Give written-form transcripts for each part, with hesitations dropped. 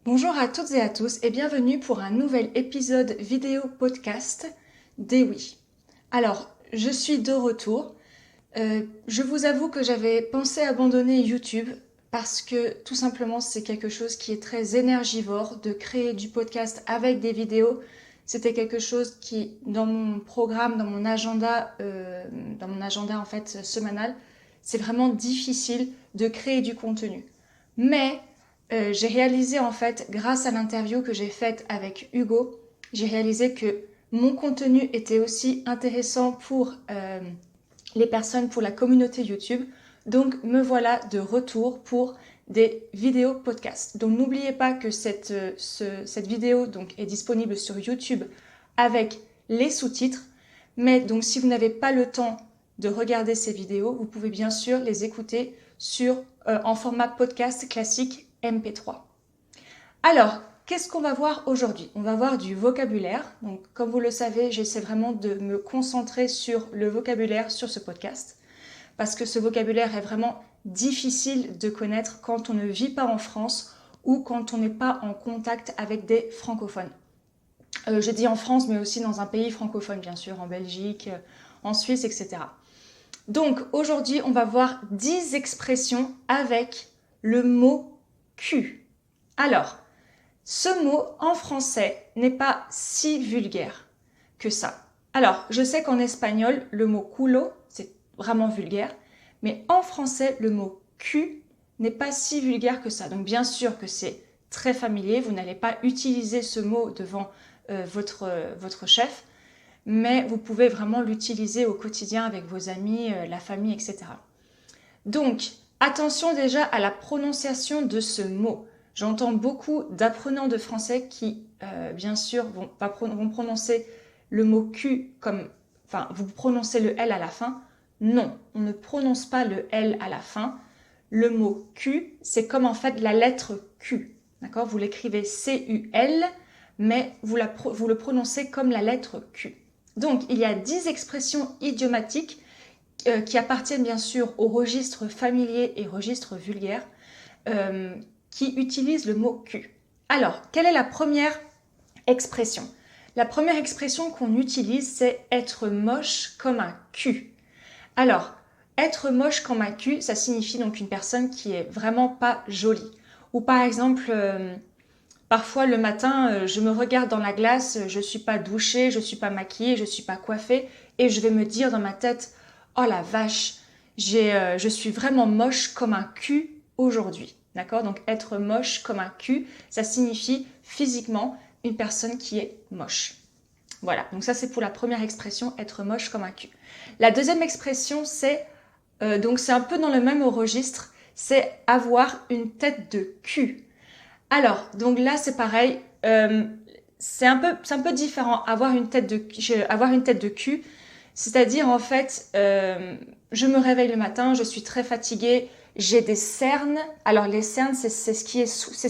Bonjour à toutes et à tous et bienvenue pour un nouvel épisode vidéo podcast d'Ewi. Alors, je suis de retour. Je vous avoue que j'avais pensé abandonner YouTube parce que tout simplement c'est quelque chose qui est très énergivore de créer du podcast avec des vidéos. C'était quelque chose qui, dans mon programme, dans mon agenda en fait semanal, c'est vraiment difficile de créer du contenu. Mais j'ai réalisé en fait, grâce à l'interview que j'ai faite avec Hugo, j'ai réalisé que mon contenu était aussi intéressant pour les personnes, pour la communauté YouTube. Donc me voilà de retour pour des vidéos podcast. Donc n'oubliez pas que cette vidéo donc, est disponible sur YouTube avec les sous-titres. Mais donc si vous n'avez pas le temps de regarder ces vidéos, vous pouvez bien sûr les écouter en format podcast classique MP3. Alors, qu'est-ce qu'on va voir aujourd'hui? On va voir du vocabulaire. Donc, comme vous le savez, j'essaie vraiment de me concentrer sur le vocabulaire sur ce podcast parce que ce vocabulaire est vraiment difficile de connaître quand on ne vit pas en France ou quand on n'est pas en contact avec des francophones. Je dis en France, mais aussi dans un pays francophone, bien sûr, en Belgique, en Suisse, etc. Donc, aujourd'hui, on va voir 10 expressions avec le mot cul. Alors, ce mot en français n'est pas si vulgaire que ça. Alors, je sais qu'en espagnol, le mot culo, c'est vraiment vulgaire, mais en français, le mot cul n'est pas si vulgaire que ça. Donc, bien sûr que c'est très familier, vous n'allez pas utiliser ce mot devant votre chef, mais vous pouvez vraiment l'utiliser au quotidien avec vos amis, la famille, etc. Donc, attention déjà à la prononciation de ce mot. J'entends beaucoup d'apprenants de français qui, bien sûr, vont prononcer le mot Q comme... Enfin, vous prononcez le L à la fin. Non, on ne prononce pas le L à la fin. Le mot Q, c'est comme en fait la lettre Q. D'accord? Vous l'écrivez C-U-L, mais vous le prononcez comme la lettre Q. Donc, il y a 10 expressions idiomatiques qui appartiennent bien sûr au registre familier et registre vulgaire, qui utilisent le mot cul. Alors, quelle est la première expression? La première expression qu'on utilise, c'est être moche comme un cul. Alors, être moche comme un cul, ça signifie donc une personne qui est vraiment pas jolie. Ou par exemple, parfois le matin, je me regarde dans la glace, je suis pas douchée, je suis pas maquillée, je suis pas coiffée, et je vais me dire dans ma tête, oh la vache, je suis vraiment moche comme un cul aujourd'hui. D'accord? Donc être moche comme un cul, ça signifie physiquement une personne qui est moche. Voilà, donc ça c'est pour la première expression, être moche comme un cul. La deuxième expression, donc c'est un peu dans le même registre, c'est avoir une tête de cul. Alors, donc là c'est pareil, c'est un peu différent, avoir une tête de cul, c'est-à-dire en fait, je me réveille le matin, je suis très fatiguée, j'ai des cernes. Alors les cernes, c'est ce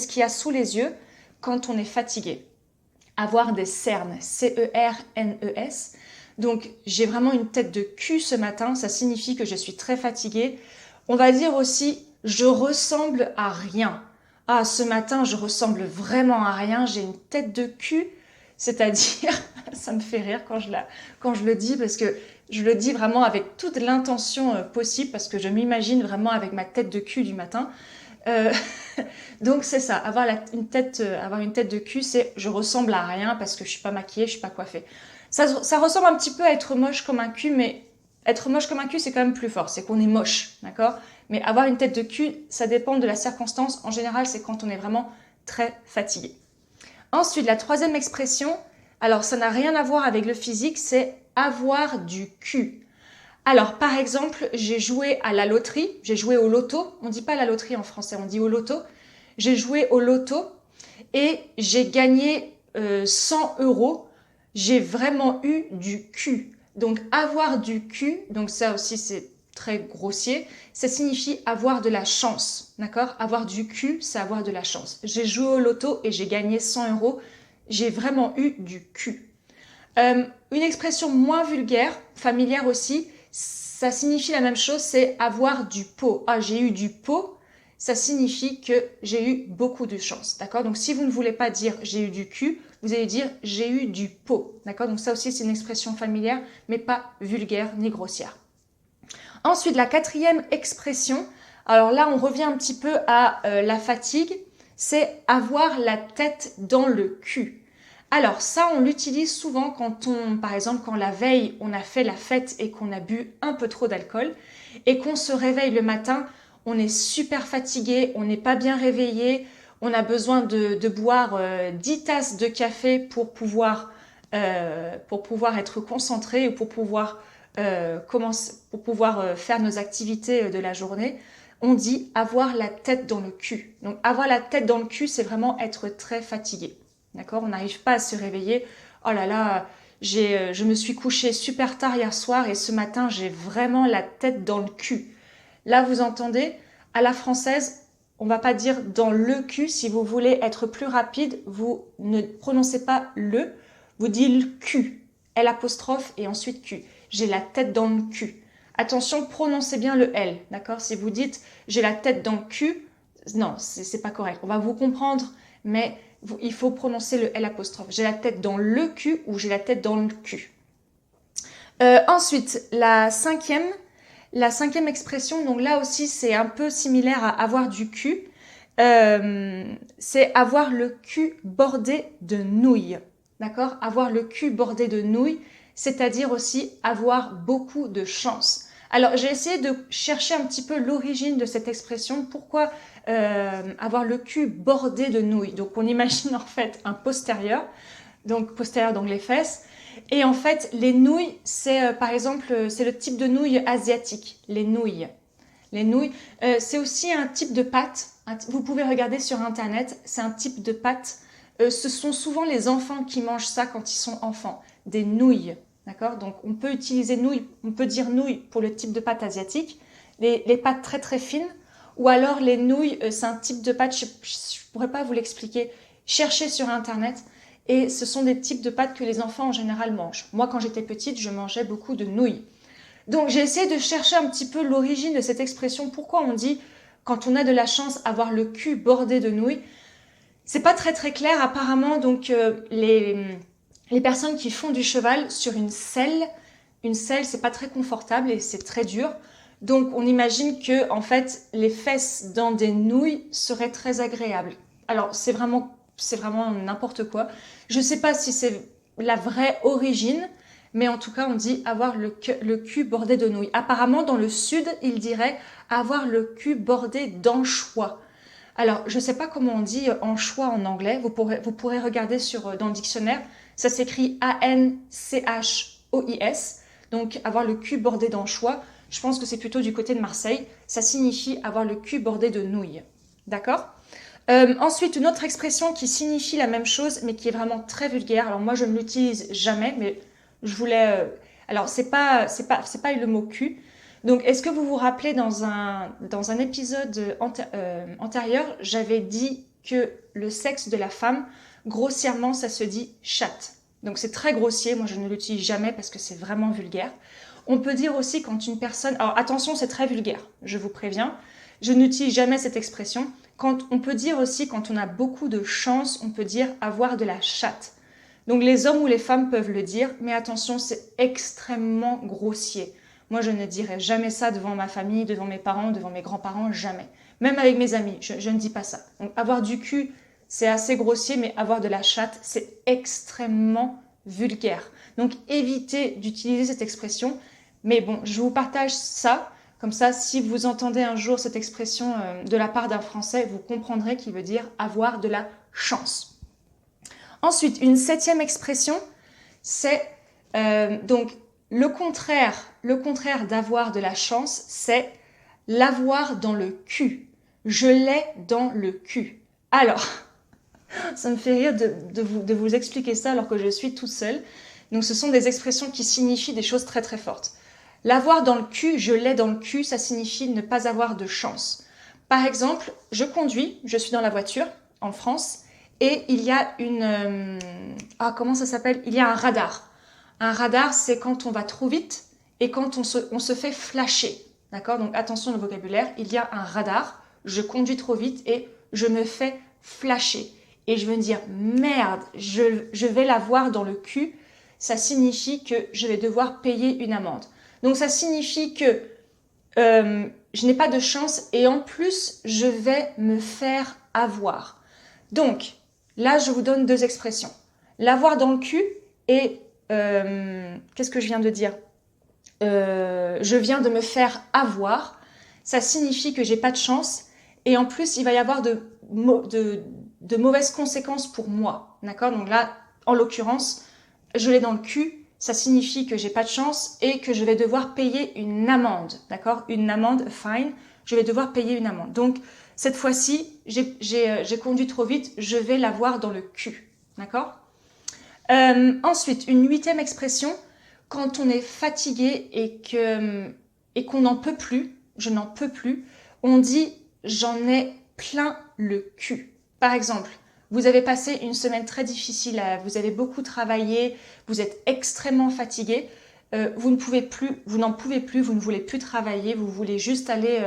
qu'il y a sous les yeux quand on est fatigué. Avoir des cernes, C-E-R-N-E-S. Donc j'ai vraiment une tête de cul ce matin, ça signifie que je suis très fatiguée. On va dire aussi, je ressemble à rien. Ah, ce matin, je ressemble vraiment à rien, j'ai une tête de cul. C'est-à-dire, ça me fait rire quand je le dis, parce que je le dis vraiment avec toute l'intention possible, parce que je m'imagine vraiment avec ma tête de cul du matin. Euh, donc c'est ça, avoir une tête de cul, c'est je ressemble à rien parce que je suis pas maquillée, je suis pas coiffée. Ça ressemble un petit peu à être moche comme un cul, mais être moche comme un cul, c'est quand même plus fort, c'est qu'on est moche, d'accord? Mais avoir une tête de cul, ça dépend de la circonstance. En général, c'est quand on est vraiment très fatigué. Ensuite, la troisième expression, alors ça n'a rien à voir avec le physique, c'est avoir du cul. Alors, par exemple, j'ai joué à la loterie, j'ai joué au loto. On ne dit pas la loterie en français, on dit au loto. J'ai joué au loto et j'ai gagné 100 euros. J'ai vraiment eu du cul. Donc, avoir du cul, donc ça aussi c'est très grossier, ça signifie avoir de la chance. D'accord? Avoir du cul, c'est avoir de la chance. J'ai joué au loto et j'ai gagné 100 euros. J'ai vraiment eu du cul. Une expression moins vulgaire, familière aussi, ça signifie la même chose, c'est avoir du pot. Ah, j'ai eu du pot, ça signifie que j'ai eu beaucoup de chance, d'accord? Donc si vous ne voulez pas dire j'ai eu du cul, vous allez dire j'ai eu du pot, d'accord? Donc ça aussi c'est une expression familière, mais pas vulgaire ni grossière. Ensuite, la quatrième expression, alors là on revient un petit peu à la fatigue, c'est avoir la tête dans le cul. Alors ça, on l'utilise souvent quand par exemple, quand la veille, on a fait la fête et qu'on a bu un peu trop d'alcool et qu'on se réveille le matin, on est super fatigué, on n'est pas bien réveillé, on a besoin de boire 10 tasses de café pour pouvoir être concentré ou pour pouvoir faire nos activités de la journée. On dit avoir la tête dans le cul. Donc avoir la tête dans le cul, c'est vraiment être très fatigué. D'accord? On n'arrive pas à se réveiller. Oh là là, je me suis couchée super tard hier soir et ce matin, j'ai vraiment la tête dans le cul. Là, vous entendez, à la française, on va pas dire dans le cul. Si vous voulez être plus rapide, vous ne prononcez pas le, vous dites le cul, L apostrophe et ensuite Q. J'ai la tête dans le cul. Attention, prononcez bien le L, d'accord? Si vous dites j'ai la tête dans le cul, non, c'est pas correct. On va vous comprendre, mais il faut prononcer le L apostrophe. J'ai la tête dans le cul ou j'ai la tête dans le cul. Ensuite, la cinquième expression, donc là aussi c'est un peu similaire à avoir du cul, c'est avoir le cul bordé de nouilles. D'accord? Avoir le cul bordé de nouilles, c'est-à-dire aussi avoir beaucoup de chance. Alors j'ai essayé de chercher un petit peu l'origine de cette expression. Pourquoi avoir le cul bordé de nouilles? Donc on imagine en fait un postérieur, donc les fesses. Et en fait, les nouilles, c'est par exemple, c'est le type de nouilles asiatique, les nouilles. Les nouilles, c'est aussi un type de pâte. Vous pouvez regarder sur Internet, c'est un type de pâte. Ce sont souvent les enfants qui mangent ça quand ils sont enfants, des nouilles. D'accord? Donc on peut utiliser nouilles, on peut dire nouilles pour le type de pâte asiatique, les pâtes très très fines, ou alors les nouilles, c'est un type de pâte, je ne pourrais pas vous l'expliquer. Cherchez sur Internet. Et ce sont des types de pâtes que les enfants en général mangent. Moi, quand j'étais petite, je mangeais beaucoup de nouilles. Donc, j'ai essayé de chercher un petit peu l'origine de cette expression. Pourquoi on dit, quand on a de la chance, avoir le cul bordé de nouilles? C'est pas très très clair. Apparemment, donc, les personnes qui font du cheval sur une selle, c'est pas très confortable et c'est très dur. Donc, on imagine que, en fait, les fesses dans des nouilles seraient très agréables. Alors, c'est vraiment n'importe quoi. Je ne sais pas si c'est la vraie origine, mais en tout cas, on dit avoir le cul bordé de nouilles. Apparemment, dans le sud, il dirait avoir le cul bordé d'anchois. Alors, je ne sais pas comment on dit anchois en anglais. Vous pourrez regarder dans le dictionnaire. Ça s'écrit A-N-C-H-O-I-S. Donc, avoir le cul bordé d'anchois. Je pense que c'est plutôt du côté de Marseille. Ça signifie avoir le cul bordé de nouilles. D'accord ? Ensuite, une autre expression qui signifie la même chose, mais qui est vraiment très vulgaire. Alors moi, je ne l'utilise jamais, mais je voulais... Alors, c'est pas le mot cul. Donc, est-ce que vous vous rappelez, dans un épisode antérieur, j'avais dit que le sexe de la femme, grossièrement, ça se dit chatte. Donc, c'est très grossier. Moi, je ne l'utilise jamais parce que c'est vraiment vulgaire. On peut dire aussi quand une personne... Alors, attention, c'est très vulgaire, je vous préviens. Je n'utilise jamais cette expression. On peut dire aussi, quand on a beaucoup de chance, on peut dire avoir de la chatte. Donc les hommes ou les femmes peuvent le dire, mais attention, c'est extrêmement grossier. Moi, je ne dirais jamais ça devant ma famille, devant mes parents, devant mes grands-parents, jamais. Même avec mes amis, je ne dis pas ça. Donc avoir du cul, c'est assez grossier, mais avoir de la chatte, c'est extrêmement vulgaire. Donc évitez d'utiliser cette expression. Mais bon, je vous partage ça. Comme ça, si vous entendez un jour cette expression de la part d'un Français, vous comprendrez qu'il veut dire avoir de la chance. Ensuite, une septième expression, c'est donc le contraire d'avoir de la chance, c'est l'avoir dans le cul. Je l'ai dans le cul. Alors, ça me fait rire de vous expliquer ça alors que je suis toute seule. Donc, ce sont des expressions qui signifient des choses très très fortes. L'avoir dans le cul, je l'ai dans le cul, ça signifie ne pas avoir de chance. Par exemple, je conduis, je suis dans la voiture en France et il y a comment ça s'appelle? Il y a un radar. Un radar, c'est quand on va trop vite et quand on se fait flasher. D'accord? Donc attention au vocabulaire, il y a un radar je conduis trop vite et je me fais flasher. Et je vais me dire, merde, je vais l'avoir dans le cul. Ça signifie que je vais devoir payer une amende. Donc ça signifie que je n'ai pas de chance et en plus, je vais me faire avoir. Donc, là, je vous donne deux expressions. L'avoir dans le cul et qu'est-ce que je viens de dire? Je viens de me faire avoir. Ça signifie que j'ai pas de chance et en plus, il va y avoir de mauvaises conséquences pour moi. D'accord? Donc là, en l'occurrence, je l'ai dans le cul. Ça signifie que j'ai pas de chance et que je vais devoir payer une amende, d'accord? Une amende, fine, je vais devoir payer une amende. Donc, cette fois-ci, j'ai conduit trop vite, je vais l'avoir dans le cul, d'accord? Ensuite, une huitième expression, quand on est fatigué et qu'on n'en peut plus, je n'en peux plus, on dit « j'en ai plein le cul ». Par exemple, vous avez passé une semaine très difficile, vous avez beaucoup travaillé, vous êtes extrêmement fatigué, vous n'en pouvez plus, vous ne voulez plus travailler, vous voulez juste aller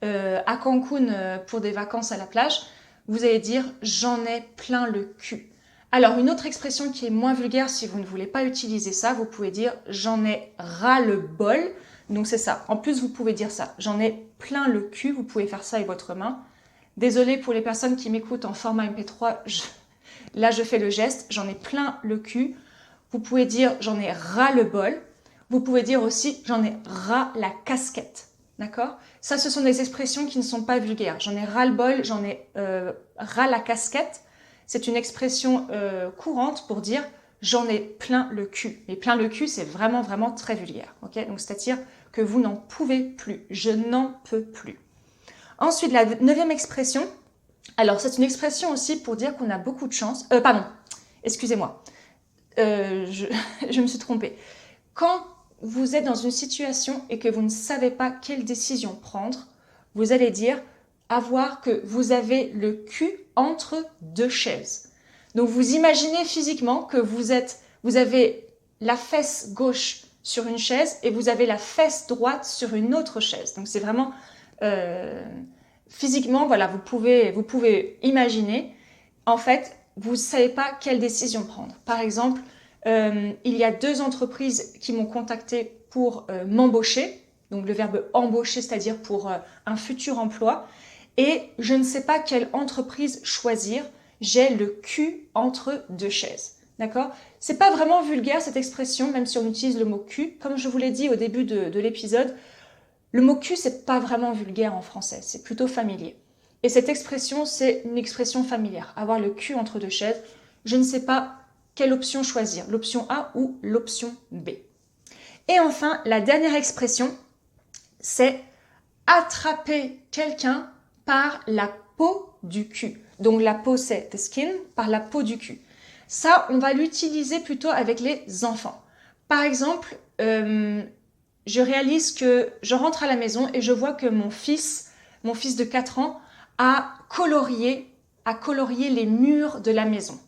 à Cancun pour des vacances à la plage, vous allez dire « j'en ai plein le cul ». Alors, une autre expression qui est moins vulgaire, si vous ne voulez pas utiliser ça, vous pouvez dire « j'en ai ras le bol ». Donc c'est ça. En plus, vous pouvez dire ça. « J'en ai plein le cul ». Vous pouvez faire ça avec votre main. Désolée pour les personnes qui m'écoutent en format MP3. Là, je fais le geste. J'en ai plein le cul. Vous pouvez dire « j'en ai ras le bol ». Vous pouvez dire aussi « j'en ai ras la casquette ». D'accord? Ça, ce sont des expressions qui ne sont pas vulgaires. J'en ai ras le bol, j'en ai ras la casquette. C'est une expression courante pour dire j'en ai plein le cul. Et plein le cul, c'est vraiment, vraiment très vulgaire. Okay, donc, c'est-à-dire que vous n'en pouvez plus. Je n'en peux plus. Ensuite, la neuvième expression. Alors, c'est une expression aussi pour dire qu'on a beaucoup de chance. Pardon, excusez-moi. Je me suis trompée. Quand vous êtes dans une situation et que vous ne savez pas quelle décision prendre, vous allez dire avoir que vous avez le cul entre deux chaises. Donc vous imaginez physiquement que vous avez la fesse gauche sur une chaise et vous avez la fesse droite sur une autre chaise. Donc c'est vraiment physiquement, voilà, vous pouvez imaginer. En fait, vous ne savez pas quelle décision prendre. Par exemple, il y a deux entreprises qui m'ont contacté pour m'embaucher. Donc le verbe embaucher, c'est-à-dire pour un futur emploi. Et je ne sais pas quelle entreprise choisir. J'ai le cul entre deux chaises. D'accord? C'est pas vraiment vulgaire cette expression, même si on utilise le mot cul. Comme je vous l'ai dit au début de l'épisode, le mot cul, c'est pas vraiment vulgaire en français. C'est plutôt familier. Et cette expression, c'est une expression familière. Avoir le cul entre deux chaises. Je ne sais pas quelle option choisir. L'option A ou l'option B. Et enfin, la dernière expression, c'est attraper quelqu'un par la peau du cul. Donc la peau, c'est the skin, par la peau du cul. Ça, on va l'utiliser plutôt avec les enfants. Par exemple, je réalise que je rentre à la maison et je vois que mon fils de 4 ans, a colorié les murs de la maison.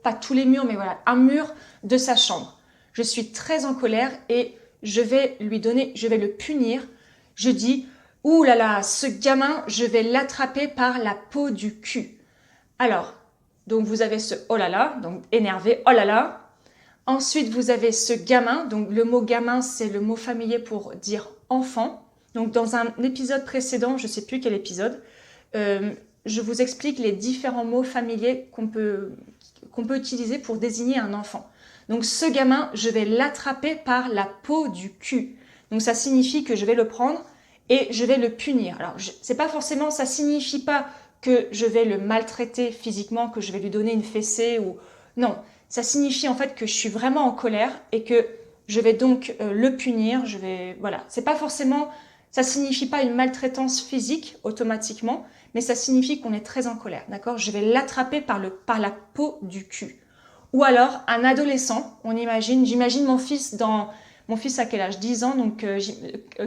Pas tous les murs, mais voilà, un mur de sa chambre. Je suis très en colère et je vais le punir. Je dis, ouh là là, ce gamin, je vais l'attraper par la peau du cul. Alors, donc vous avez ce oh là là, donc énervé, oh là là. Ensuite, vous avez ce gamin, donc le mot gamin, c'est le mot familier pour dire enfant. Donc dans un épisode précédent, je ne sais plus quel épisode, je vous explique les différents mots familiers qu'on peut utiliser pour désigner un enfant. Donc ce gamin, je vais l'attraper par la peau du cul. Donc ça signifie que je vais le prendre et je vais le punir. Alors c'est pas forcément, ça signifie pas que je vais le maltraiter physiquement, que je vais lui donner une fessée ou non. Ça signifie en fait que je suis vraiment en colère et que je vais donc le punir. Voilà, c'est pas forcément, ça signifie pas une maltraitance physique automatiquement, mais ça signifie qu'on est très en colère, d'accord? Je vais l'attraper par la peau du cul. Ou alors un adolescent, j'imagine mon fils a quel âge? 10 ans, donc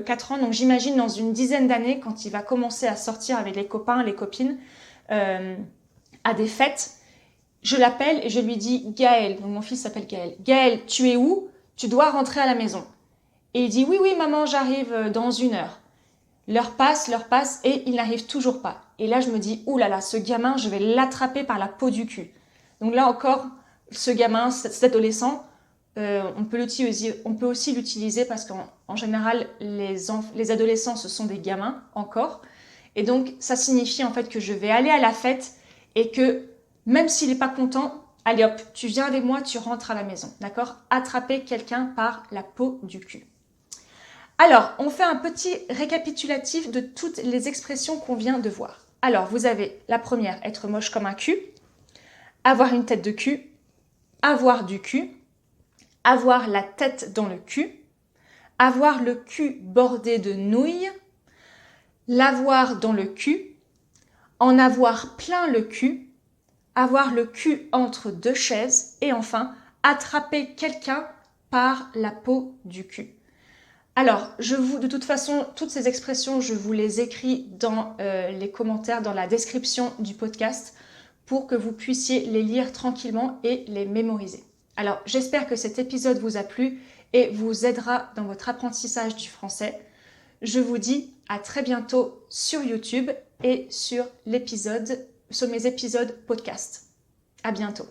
4 ans, donc j'imagine dans une dizaine d'années quand il va commencer à sortir avec les copains, les copines, à des fêtes. Je l'appelle et je lui dis « Gaël », donc mon fils s'appelle Gaël. « Gaël, tu es où? Tu dois rentrer à la maison. » Et il dit « Oui, oui, maman, j'arrive dans 1 heure. » L'heure passe et il n'arrive toujours pas. Et là, je me dis, ouh là là, ce gamin, je vais l'attraper par la peau du cul. Donc là encore, ce gamin, cet adolescent, on peut aussi l'utiliser parce qu'en général, les adolescents, ce sont des gamins encore. Et donc, ça signifie en fait que je vais aller à la fête et que même s'il n'est pas content, allez hop, tu viens avec moi, tu rentres à la maison. D'accord? Attraper quelqu'un par la peau du cul. Alors, on fait un petit récapitulatif de toutes les expressions qu'on vient de voir. Alors, vous avez la première, être moche comme un cul, avoir une tête de cul, avoir du cul, avoir la tête dans le cul, avoir le cul bordé de nouilles, l'avoir dans le cul, en avoir plein le cul, avoir le cul entre deux chaises et enfin, attraper quelqu'un par la peau du cul. Alors, de toute façon, toutes ces expressions, je vous les écris dans les commentaires, dans la description du podcast pour que vous puissiez les lire tranquillement et les mémoriser. Alors, j'espère que cet épisode vous a plu et vous aidera dans votre apprentissage du français. Je vous dis à très bientôt sur YouTube et sur mes épisodes podcast. À bientôt.